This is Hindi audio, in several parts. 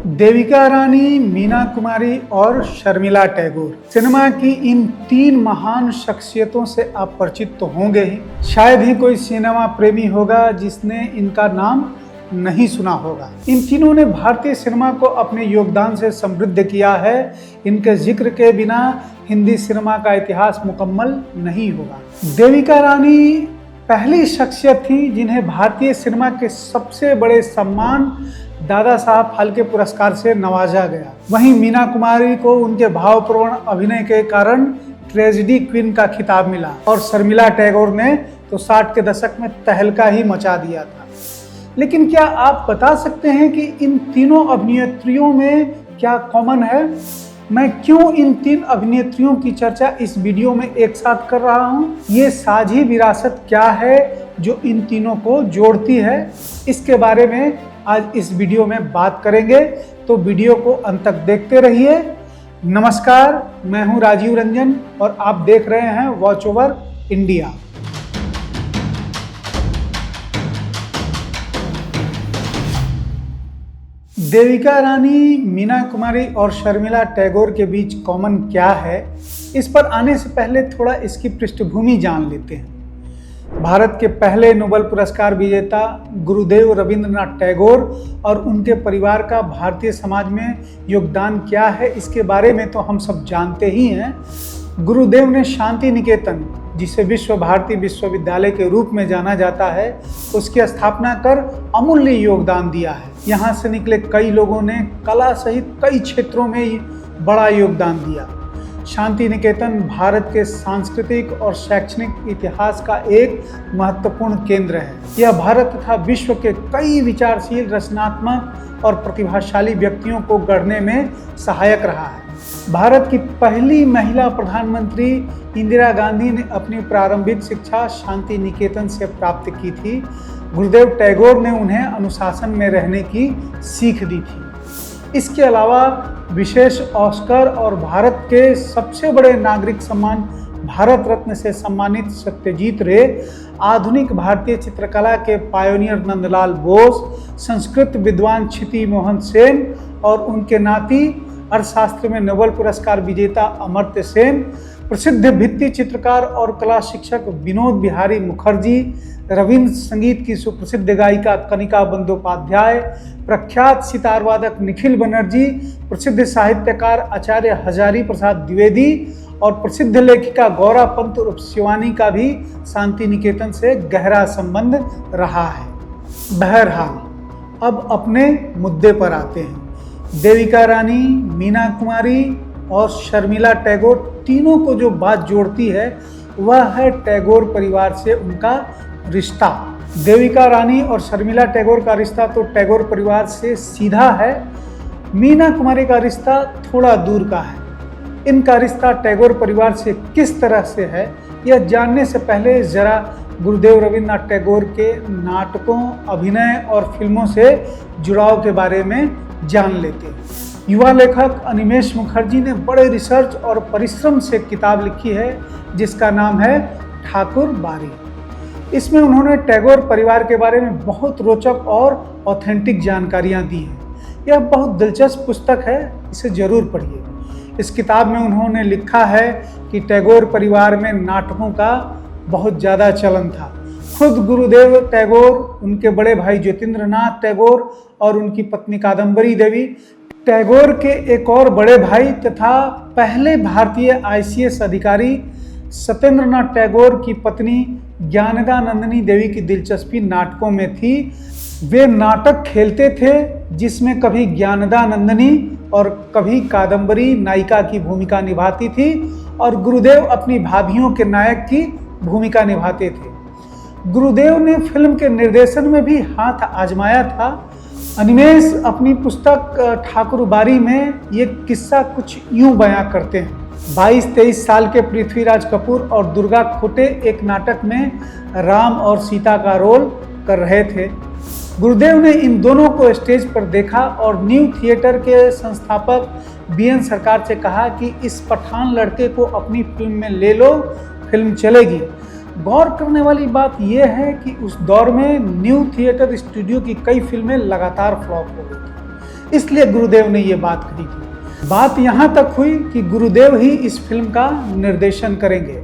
देविका रानी, मीना कुमारी और शर्मिला टैगोर। सिनेमा की इन तीन महान शख्सियतों से आप परिचित तो होंगे ही। शायद ही कोई सिनेमा प्रेमी होगा जिसने इनका नाम नहीं सुना होगा। इन तीनों ने भारतीय सिनेमा को अपने योगदान से समृद्ध किया है। इनके जिक्र के बिना हिंदी सिनेमा का इतिहास मुकम्मल नहीं होगा। देविका रानी पहली शख्सियत थी जिन्हें भारतीय सिनेमा के सबसे बड़े सम्मान दादा साहब फाल्के पुरस्कार से नवाजा गया। वहीं मीना कुमारी को उनके भावपूर्ण अभिनय के कारण ट्रेजेडी क्वीन का खिताब मिला और शर्मिला टैगोर ने तो 60 के दशक में तहलका ही मचा दिया था। लेकिन क्या आप बता सकते हैं कि इन तीनों अभिनेत्रियों में क्या कॉमन है? मैं क्यों इन तीन अभिनेत्रियों की चर्चा इस वीडियो में एक साथ कर रहा हूं? ये साझी विरासत क्या है जो इन तीनों को जोड़ती है? इसके बारे में आज इस वीडियो में बात करेंगे, तो वीडियो को अंत तक देखते रहिए। नमस्कार, मैं हूं राजीव रंजन और आप देख रहे हैं watch over India. Devika Rani, Meena Kumari और शर्मिला टैगोर के बीच कॉमन क्या है, इस पर आने से पहले थोड़ा इसकी पृष्ठभूमि जान लेते हैं। भारत के पहले नोबेल पुरस्कार विजेता गुरुदेव रविंद्रनाथ टैगोर और उनके परिवार का भारतीय समाज में योगदान क्या है, इसके बारे में तो हम सब जानते ही हैं। गुरुदेव ने शांति निकेतन, जिसे विश्व भारती विश्वविद्यालय के रूप में जाना जाता है, उसकी स्थापना कर अमूल्य योगदान दिया है। यहाँ से निकले कई लोगों ने कला सहित कई क्षेत्रों में बड़ा योगदान दिया। शांति निकेतन भारत के सांस्कृतिक और शैक्षणिक इतिहास का एक महत्वपूर्ण केंद्र है। यह भारत तथा विश्व के कई विचारशील, रचनात्मक और प्रतिभाशाली व्यक्तियों को गढ़ने में सहायक रहा है। भारत की पहली महिला प्रधानमंत्री इंदिरा गांधी ने अपनी प्रारंभिक शिक्षा शांति निकेतन से प्राप्त की थी। गुरुदेव टैगोर ने उन्हें अनुशासन में रहने की सीख दी थी। इसके अलावा विशेष ऑस्कर और भारत के सबसे बड़े नागरिक सम्मान भारत रत्न से सम्मानित सत्यजीत रे, आधुनिक भारतीय चित्रकला के पायोनियर नंदलाल बोस, संस्कृत विद्वान क्षिति मोहन सेन और उनके नाती अर्थशास्त्र में नोबेल पुरस्कार विजेता अमर्त्य सेन, प्रसिद्ध भित्ति चित्रकार और कला शिक्षक विनोद बिहारी मुखर्जी, रविंद्र संगीत की सुप्रसिद्ध गायिका कनिका बंदोपाध्याय, प्रख्यात सितार वादक निखिल बनर्जी, प्रसिद्ध साहित्यकार आचार्य हजारी प्रसाद द्विवेदी और प्रसिद्ध लेखिका गौरा पंत उर्फ शिवानी का भी शांति निकेतन से गहरा संबंध रहा है। बहरहाल, अब अपने मुद्दे पर आते हैं। देविका रानी, मीना कुमारी और शर्मिला टैगोर, तीनों को जो बात जोड़ती है वह है टैगोर परिवार से उनका रिश्ता। देविका रानी और शर्मिला टैगोर का रिश्ता तो टैगोर परिवार से सीधा है। मीना कुमारी का रिश्ता थोड़ा दूर का है। इनका रिश्ता टैगोर परिवार से किस तरह से है, यह जानने से पहले जरा गुरुदेव रविंद्रनाथ टैगोर के नाटकों, अभिनय और फिल्मों से जुड़ाव के बारे में जान लेते हैं। युवा लेखक अनिमेष मुखर्जी ने बड़े रिसर्च और परिश्रम से किताब लिखी है जिसका नाम है ठाकुर बारी। इसमें उन्होंने टैगोर परिवार के बारे में बहुत रोचक और ऑथेंटिक जानकारियां दी हैं। यह बहुत दिलचस्प पुस्तक है, इसे जरूर पढ़िए। इस किताब में उन्होंने लिखा है कि टैगोर परिवार में नाटकों का बहुत ज़्यादा चलन था। खुद गुरुदेव टैगोर, उनके बड़े भाई ज्योतिन्द्रनाथ टैगोर और उनकी पत्नी कादम्बरी देवी, टैगोर के एक और बड़े भाई तथा पहले भारतीय ICS अधिकारी सत्येंद्रनाथ टैगोर की पत्नी ज्ञानदा नंदिनी देवी की दिलचस्पी नाटकों में थी। वे नाटक खेलते थे जिसमें कभी ज्ञानदा नंदिनी और कभी कादम्बरी नायिका की भूमिका निभाती थी और गुरुदेव अपनी भाभियों के नायक की भूमिका निभाते थे। गुरुदेव ने फिल्म के निर्देशन में भी हाथ आजमाया था। अनिमेष अपनी पुस्तक ठाकुर बारी में ये किस्सा कुछ यूं बयां करते हैं। 22-23 साल के पृथ्वीराज कपूर और दुर्गा खोटे एक नाटक में राम और सीता का रोल कर रहे थे। गुरुदेव ने इन दोनों को स्टेज पर देखा और न्यू थिएटर के संस्थापक BN सरकार से कहा कि इस पठान लड़के को अपनी फिल्म में ले लो, फिल्म चलेगी। गौर करने वाली बात यह है कि उस दौर में न्यू थिएटर स्टूडियो की कई फिल्में लगातार फ्लॉप हो गई थी। इसलिए गुरुदेव ने ये बात कही थी। बात यहाँ तक हुई कि गुरुदेव ही इस फिल्म का निर्देशन करेंगे।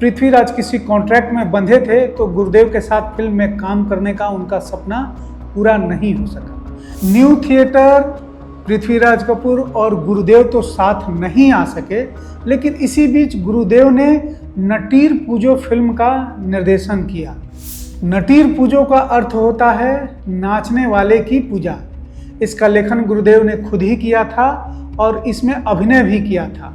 पृथ्वीराज किसी कॉन्ट्रैक्ट में बंधे थे तो गुरुदेव के साथ फिल्म में काम करने का उनका सपना पूरा नहीं हो सका। न्यू थिएटर, पृथ्वीराज कपूर और गुरुदेव तो साथ नहीं आ सके, लेकिन इसी बीच गुरुदेव ने नटीर पूजो फिल्म का निर्देशन किया। नटीर पूजो का अर्थ होता है नाचने वाले की पूजा। इसका लेखन गुरुदेव ने खुद ही किया था और इसमें अभिनय भी किया था।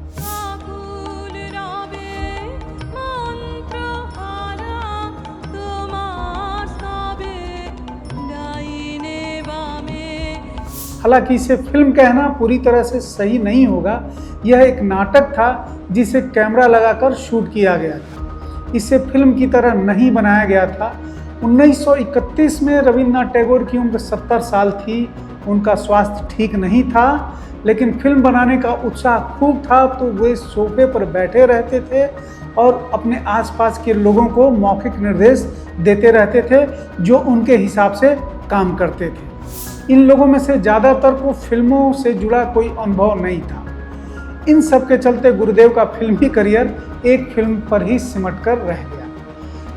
हालांकि इसे फिल्म कहना पूरी तरह से सही नहीं होगा। यह एक नाटक था जिसे कैमरा लगाकर शूट किया गया था। इसे फिल्म की तरह नहीं बनाया गया था। 1931 में रविन्द्रनाथ टैगोर की उम्र 70 साल थी। उनका स्वास्थ्य ठीक नहीं था, लेकिन फिल्म बनाने का उत्साह खूब था, तो वे सोफे पर बैठे रहते थे और अपने आसपास के लोगों को मौखिक निर्देश देते रहते थे, जो उनके हिसाब से काम करते थे। इन लोगों में से ज़्यादातर को फिल्मों से जुड़ा कोई अनुभव नहीं था। इन सब के चलते गुरुदेव का फिल्मी करियर एक फिल्म पर ही सिमट कर रह गया।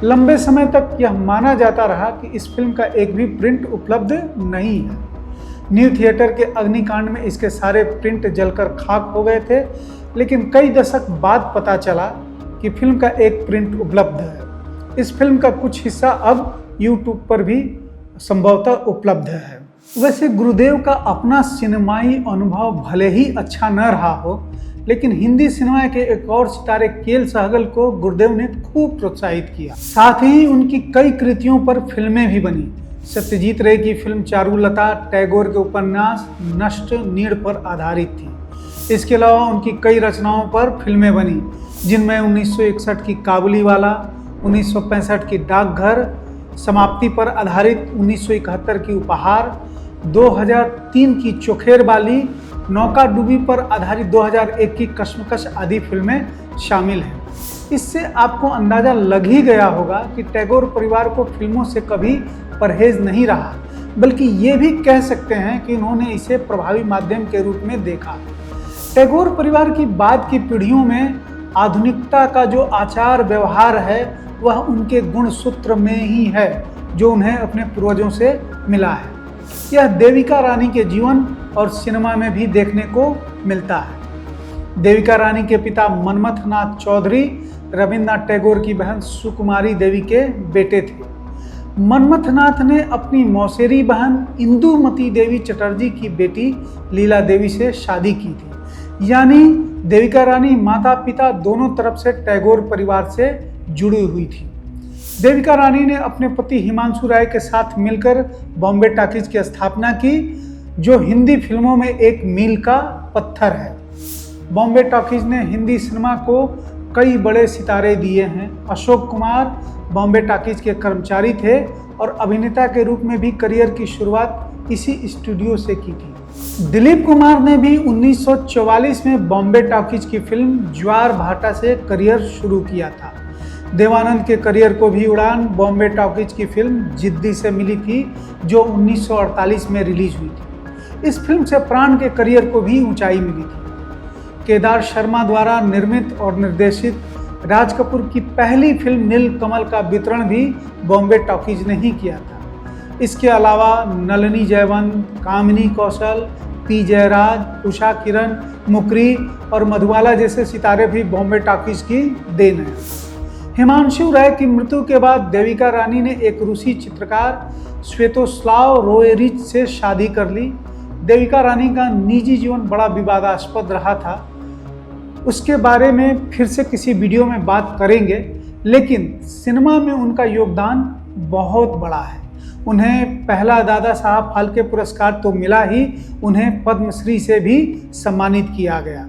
लंबे समय तक यह माना जाता रहा कि इस फिल्म का एक भी प्रिंट उपलब्ध नहीं है। न्यू थिएटर के अग्निकांड में इसके सारे प्रिंट जलकर खाक हो गए थे, लेकिन कई दशक बाद पता चला कि फिल्म का एक प्रिंट उपलब्ध है। इस फिल्म का कुछ हिस्सा अब यूट्यूब पर भी संभवतः उपलब्ध है। वैसे गुरुदेव का अपना सिनेमाई अनुभव भले ही अच्छा न रहा हो, लेकिन हिंदी सिनेमा के एक और सितारे केएल सहगल को गुरुदेव ने खूब प्रोत्साहित किया। साथ ही उनकी कई कृतियों पर फिल्में भी बनी। सत्यजीत रे की फिल्म चारुलता टैगोर के उपन्यास नष्ट नीड़ पर आधारित थी। इसके अलावा उनकी कई रचनाओं पर फिल्में बनी, जिनमें 1961 की काबुलीवाला, 1965 की डाकघर, समाप्ति पर आधारित 1971 की उपहार, 2003 की चोखेरबाली, नौका डूबी पर आधारित 2001 की कश्मकश आदि फिल्में शामिल हैं। इससे आपको अंदाजा लग ही गया होगा कि टैगोर परिवार को फिल्मों से कभी परहेज नहीं रहा, बल्कि ये भी कह सकते हैं कि उन्होंने इसे प्रभावी माध्यम के रूप में देखा। टैगोर परिवार की बाद की पीढ़ियों में आधुनिकता का जो आचार व्यवहार है वह उनके गुण सूत्र में ही है, जो उन्हें अपने पूर्वजों से मिला है। यह देविका रानी के जीवन और सिनेमा में भी देखने को मिलता है। देविका रानी के पिता मनमथ नाथ चौधरी रविन्द्रनाथ टैगोर की बहन सुकुमारी देवी के बेटे थे। मनमथ नाथ ने अपनी मौसेरी बहन इंदुमती देवी चटर्जी की बेटी लीला देवी से शादी की थी। यानी देविका रानी माता पिता दोनों तरफ से टैगोर परिवार से जुड़ी हुई थी। देविका रानी ने अपने पति हिमांशु राय के साथ मिलकर बॉम्बे टॉकीज की स्थापना की, जो हिंदी फिल्मों में एक मील का पत्थर है। बॉम्बे टॉकीज ने हिंदी सिनेमा को कई बड़े सितारे दिए हैं। अशोक कुमार बॉम्बे टॉकीज के कर्मचारी थे और अभिनेता के रूप में भी करियर की शुरुआत इसी स्टूडियो से की थी। दिलीप कुमार ने भी 1944 में बॉम्बे टॉकीज की फिल्म ज्वार भाटा से करियर शुरू किया था। देवानंद के करियर को भी उड़ान बॉम्बे टॉकीज की फिल्म जिद्दी से मिली थी, जो 1948 में रिलीज हुई थी। इस फिल्म से प्राण के करियर को भी ऊंचाई मिली थी। केदार शर्मा द्वारा निर्मित और निर्देशित राज कपूर की पहली फिल्म नीलकमल का वितरण भी बॉम्बे टॉकीज ने ही किया था। इसके अलावा नलिनी जयवंत, कामिनी कौशल, पी जयराज, उषा किरण, मुकरी और मधुबाला जैसे सितारे भी बॉम्बे टॉकीज की देन है। हिमांशु राय की मृत्यु के बाद देविका रानी ने एक रूसी चित्रकार स्वेतोस्लाव रोएरिच से शादी कर ली। देविका रानी का निजी जीवन बड़ा विवादास्पद रहा था। उसके बारे में फिर से किसी वीडियो में बात करेंगे, लेकिन सिनेमा में उनका योगदान बहुत बड़ा है। उन्हें पहला दादा साहब फाल्के पुरस्कार तो मिला ही, उन्हें पद्मश्री से भी सम्मानित किया गया।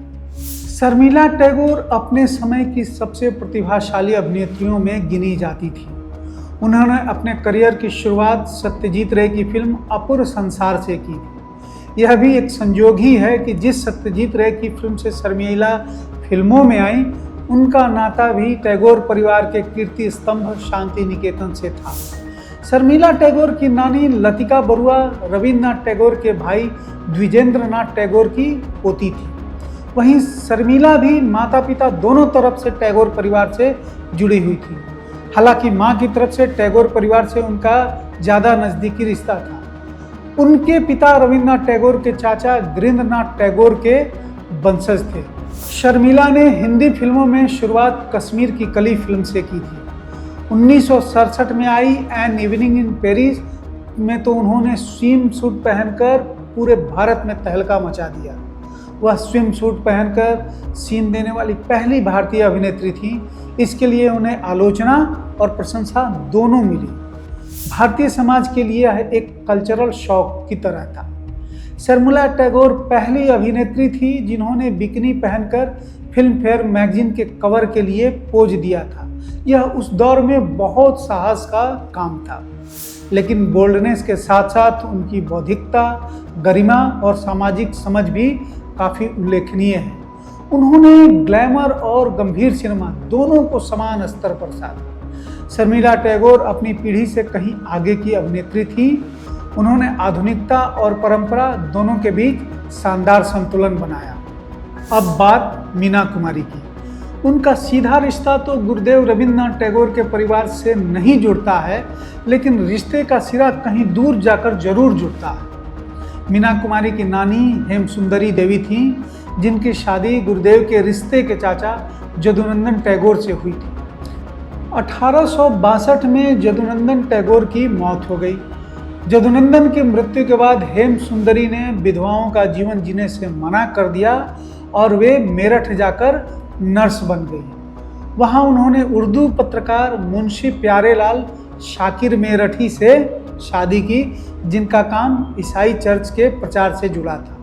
शर्मिला टैगोर अपने समय की सबसे प्रतिभाशाली अभिनेत्रियों में गिनी जाती थी। उन्होंने अपने करियर की शुरुआत सत्यजीत रे की फिल्म अपूर्व संसार से की थी। यह भी एक संयोग ही है कि जिस सत्यजीत रे की फिल्म से शर्मिला फिल्मों में आई, उनका नाता भी टैगोर परिवार के कीर्ति स्तंभ शांति निकेतन से था। शर्मिला टैगोर की नानी लतिका बरुआ रविन्द्रनाथ टैगोर के भाई द्विजेंद्रनाथ टैगोर की पोती थी। वहीं शर्मिला भी माता पिता दोनों तरफ से टैगोर परिवार से जुड़ी हुई थी। हालांकि मां की तरफ से टैगोर परिवार से उनका ज़्यादा नज़दीकी रिश्ता था। उनके पिता रविन्द्रनाथ टैगोर के चाचा गिरीन्द्रनाथ टैगोर के वंशज थे। शर्मिला ने हिंदी फिल्मों में शुरुआत कश्मीर की कली फिल्म से की थी। 1967 में I an evening in Paris में तो उन्होंने स्विम सूट पहनकर पूरे भारत में तहलका मचा दिया। वह स्विम सूट पहनकर सीन देने वाली पहली भारतीय अभिनेत्री थी। इसके लिए उन्हें आलोचना और प्रशंसा दोनों मिली। भारतीय समाज के लिए यह एक कल्चरल शॉक की तरह था। शर्मिला टैगोर पहली अभिनेत्री थी जिन्होंने बिकनी पहनकर फिल्म फेयर मैगजीन के कवर के लिए पोज दिया था। यह उस दौर में बहुत साहस का काम था, लेकिन बोल्डनेस के साथ साथ उनकी बौद्धिकता, गरिमा और सामाजिक समझ भी काफ़ी उल्लेखनीय है। उन्होंने ग्लैमर और गंभीर सिनेमा दोनों को समान स्तर पर साधा। शर्मिला टैगोर अपनी पीढ़ी से कहीं आगे की अभिनेत्री थी। उन्होंने आधुनिकता और परंपरा दोनों के बीच शानदार संतुलन बनाया। अब बात मीना कुमारी की। उनका सीधा रिश्ता तो गुरुदेव रविन्द्रनाथ टैगोर के परिवार से नहीं जुड़ता है, लेकिन रिश्ते का सिरा कहीं दूर जाकर जरूर जुड़ता है। मीना कुमारी की नानी हेमसुंदरी देवी थी, जिनकी शादी गुरुदेव के रिश्ते के चाचा जदुनंदन टैगोर से हुई थी। 1862 में जदुनंदन टैगोर की मौत हो गई। जदुनंदन की मृत्यु के बाद हेमसुंदरी ने विधवाओं का जीवन जीने से मना कर दिया और वे मेरठ जाकर नर्स बन गई। वहां उन्होंने उर्दू पत्रकार मुंशी प्यारेलाल शाकिर मेरठी से शादी की, जिनका काम ईसाई चर्च के प्रचार से जुड़ा था।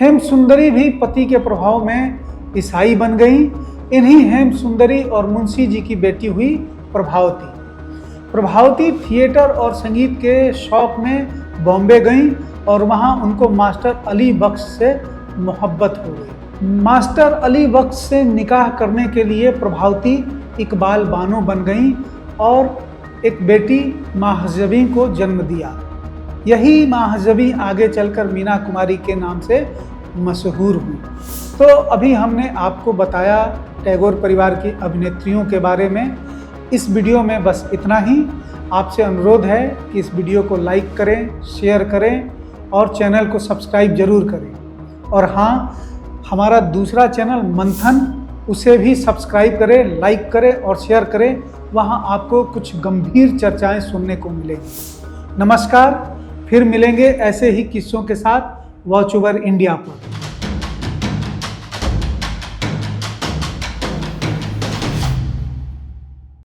हेमसुंदरी भी पति के प्रभाव में ईसाई बन गई। इन्हीं हेमसुंदरी और मुंशी जी की बेटी हुई प्रभावती। प्रभावती थिएटर और संगीत के शौक में बॉम्बे गईं और वहां उनको मास्टर अली बख्श से मोहब्बत हो गई। मास्टर अली बख्श से निकाह करने के लिए प्रभावती इकबाल बानो बन गईं और एक बेटी माहजबी को जन्म दिया। यही माहजबी आगे चलकर मीना कुमारी के नाम से मशहूर हुई। तो अभी हमने आपको बताया टैगोर परिवार की अभिनेत्रियों के बारे में। इस वीडियो में बस इतना ही। आपसे अनुरोध है कि इस वीडियो को लाइक करें, शेयर करें और चैनल को सब्सक्राइब जरूर करें। और हाँ, हमारा दूसरा चैनल मंथन, उसे भी सब्सक्राइब करें, लाइक करें और शेयर करें। वहाँ आपको कुछ गंभीर चर्चाएं सुनने को मिलेंगी। नमस्कार, फिर मिलेंगे ऐसे ही किस्सों के साथ वॉच ओवर इंडिया पर।